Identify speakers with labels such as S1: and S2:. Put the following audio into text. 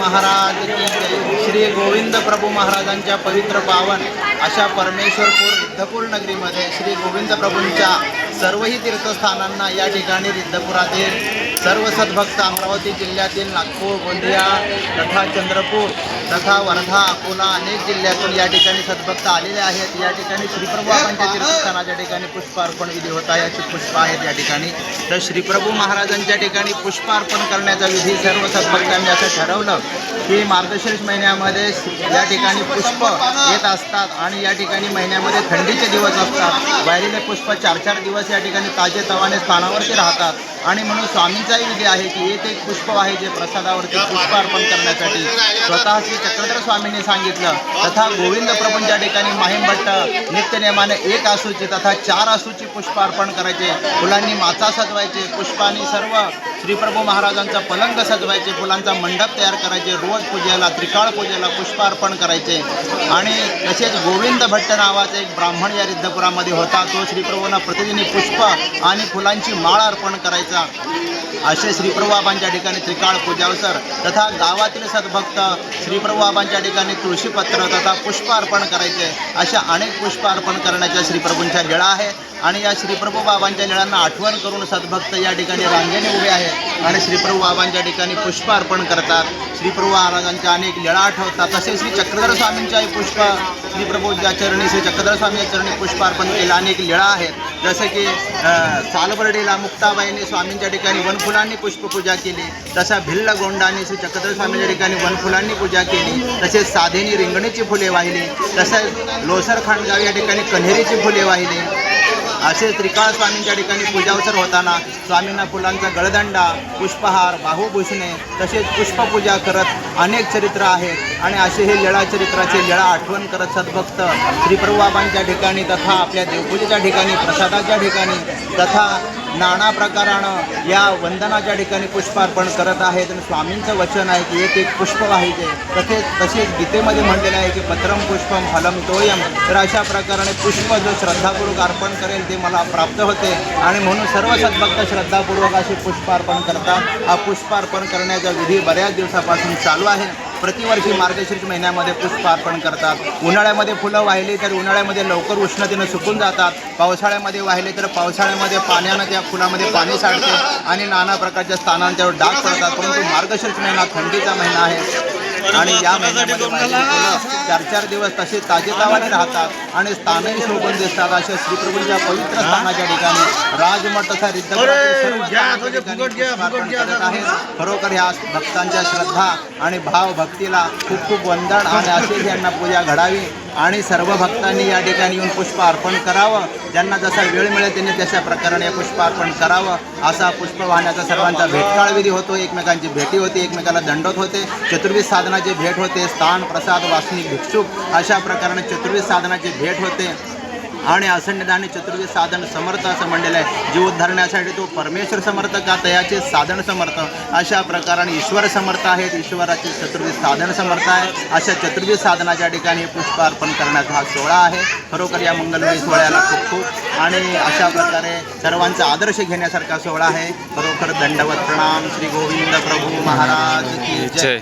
S1: महाराज की जय। श्री गोविंद प्रभू महाराजांच्या पवित्र पावन अशा परमेश्वरपूर रिद्धपूर नगरीमध्ये श्री गोविंद प्रभूंच्या सर्वही तीर्थस्थानांना या ठिकाणी रिद्धपुरातील सर्व सद्भक्त अमरावती जिल्ह्यातील नागपूर, गोंदिया तथा चंद्रपूर तथा वर्धा, अकोला अनेक जिल्ह्यातून या ठिकाणी सद्भक्त आलेले आहेत। या ठिकाणी श्रीप्रभू बाबांच्या तीर्थस्थानाच्या ठिकाणी पुष्पार्पण विधी होत आहे। अशी पुष्प आहेत या ठिकाणी। तर श्रीप्रभू महाराजांच्या ठिकाणी पुष्पार्पण करण्याचा विधी सर्व सद्भक्तांनी असं ठरवलं की मार्गशीर्ष महिन्यामध्ये या ठिकाणी पुष्प येत असतात आणि या ठिकाणी महिन्यामध्ये थंडीचे दिवस असतात। वाहिलेले पुष्प 4-4 दिवस या ठिकाणी ताजेतवाने स्थानावरती राहतात आणि म्हणून स्वामींचाही विधी आहे की एक पुष्प आहे जे प्रसादावरती पुष्पार्पण करण्यासाठी स्वतः श्री चक्रधर स्वामींनी सांगितलं। तथा गोविंद प्रभूंच्या ठिकाणी माहीमभट्ट नित्यनेमाने 1 आसूची तथा 4 आसूची पुष्पार्पण करायचे। फुलांनी माचा सजवायचे, पुष्पांनी सर्व श्रीप्रभू महाराजांचा पलंग सजवायचे, फुलांचा मंडप तयार करायचे, रोज पूजेला त्रिकाळ पूजेला पुष्पार्पण करायचे। आणि तसेच गोविंद भट्ट नावाचा एक ब्राह्मण या रिद्धपुरामध्ये होता। तो श्रीप्रभूंना प्रतिदिनी पुष्प आणि फुलांची माळ अर्पण करायचा। असे श्रीप्रभू बाबांच्या ठिकाणी त्रिकाळ पूजावसर तथा गावातील सद्भक्त श्रीप्रभू बाबांच्या ठिकाणी तुळशीपत्र तथा पुष्प अर्पण करायचे। अशा अनेक पुष्प अर्पण करण्याच्या श्रीप्रभूंच्या लीळा आहे आणि या श्रीप्रभू बाबांच्या लीळांना आठवण करून सद्भक्त या ठिकाणी रांगेने उभे आहेत आणि श्रीप्रभू बाबांच्या ठिकाणी पुष्प अर्पण करतात। श्रीप्रभू महाराजांच्या अनेक लीळा आठवतात। तसेच श्री चक्रधर स्वामींच्याही पुष्प श्रीप्रभूंच्या चरणी श्री चक्रधर स्वामींच्या चरणी पुष्प अर्पण केलं। अनेक लीळा आहेत जसे की सालबर्डीला मुक्ताबाईंनी स्वामींच्या ठिकाणी वनफुलांनी पुष्पपूजा केली, तसा भिल्ल गोंडांनी श्री चक्रधर स्वामींच्या ठिकाणी वनफुलांनी पूजा केली, तसेच साधेनी रिंगणीची फुले वाहिली, तसेच लोसर खांडगाव या ठिकाणी कन्हेरीची फुले वाहिली। असे त्रिकाळ स्वामींच्या ठिकाणी पूजावसर होताना स्वामींना फुलांचा गळदंडा, पुष्पहार, बाहुभूषणे तसेच पुष्पपूजा करत अनेक चरित्र आहेत आणि असे हे लीळा चरित्राचे लीळा आठवण करत सद्भक्त श्रीप्रभू बाबांच्या ठिकाणी तथा आपल्या देवपूजेच्या ठिकाणी प्रसादाच्या ठिकाणी तथा नाना प्रकारानं या वंदनाच्या ठिकाणी पुष्पार्पण करत आहेत। आणि स्वामींचं वचन आहे की एक पुष्प वाहिजे। तसेच गीतेमध्ये म्हटलेलं आहे की पत्रम पुष्पम फलम तोयम। तर अशा प्रकाराने पुष्प जो श्रद्धापूर्वक अर्पण करेल ते मला प्राप्त होते आणि म्हणून सर्व सद्भक्त श्रद्धापूर्वक असे पुष्पार्पण करतात। हा पुष्पार्पण करण्याचा विधी बऱ्याच दिवसापासून चालू आहे। प्रतिवर्षी मार्गशीर्ष महिन्यामध्ये पुष्पार्पण करतात। उन्हाळ्यामध्ये फुलं वाहिली तर उन्हाळ्यामध्ये लवकर उष्णतेनं सुकून जातात, पावसाळ्यामध्ये वाहिले तर पावसाळ्यामध्ये पाण्यानं त्या फुलामध्ये पाणी साठते आणि नाना प्रकारच्या स्थानांच्यावर डाग पडतात। परंतु मार्गशीर्ष महिना थंडीचा महिना आहे आणि या महिन्यामध्ये वाहिलेली फुलं 4-4 दिवस तसे ताजेतवाने राहतात आणि स्थानही शोभून दिसतात। अशा श्रीप्रभूंच्या पवित्र स्थानाच्या ठिकाणी राजमठ तथा रिद्धपुरातील सर्व पुष्पार्पण करत आहेत। खरोखर ह्या भक्तांच्या श्रद्धा आणि भाव भक्तीला खूप खूप वंदन आणि असेच यांना पूजा घडावी आणि सर्व भक्तांनी या ठिकाणी येऊन पुष्प अर्पण करावं। ज्यांना जसा वेळ मिळेल त्यांनी तशा प्रकाराने पुष्प अर्पण करावं। असा पुष्प वाहण्याचा सर्वांचा भेटकाळ विधी होतो, एकमेकांची भेटी होते, एकमेकाला दंडोत होते, चतुर्विध साधनाची भेट होते, स्थान प्रसाद वासनिक भिक्षुक अशा प्रकाराने चतुर्विध साधनाची भेट होते आणि असंन्निधानी चतुर्विध साधन समर्थ असं म्हणलेलं आहे। जीव उद्धारण्यासाठी तो परमेश्वर समर्थ का तयाचे साधन समर्थ। अशा प्रकाराने ईश्वर समर्थ आहेत, ईश्वराचे चतुर्विध साधन समर्थ आहे। अशा चतुर्विध साधनाच्या ठिकाणी पुष्प अर्पण करण्याचा हा सोहळा आहे। खरोखर या मंगलमय सोहळ्याला खूप खूप आणि अशा प्रकारे सर्वांचा आदर्श घेण्यासारखा सोहळा आहे। खरोखर दंडवत प्रणाम। श्री गोविंद प्रभू महाराज की जय।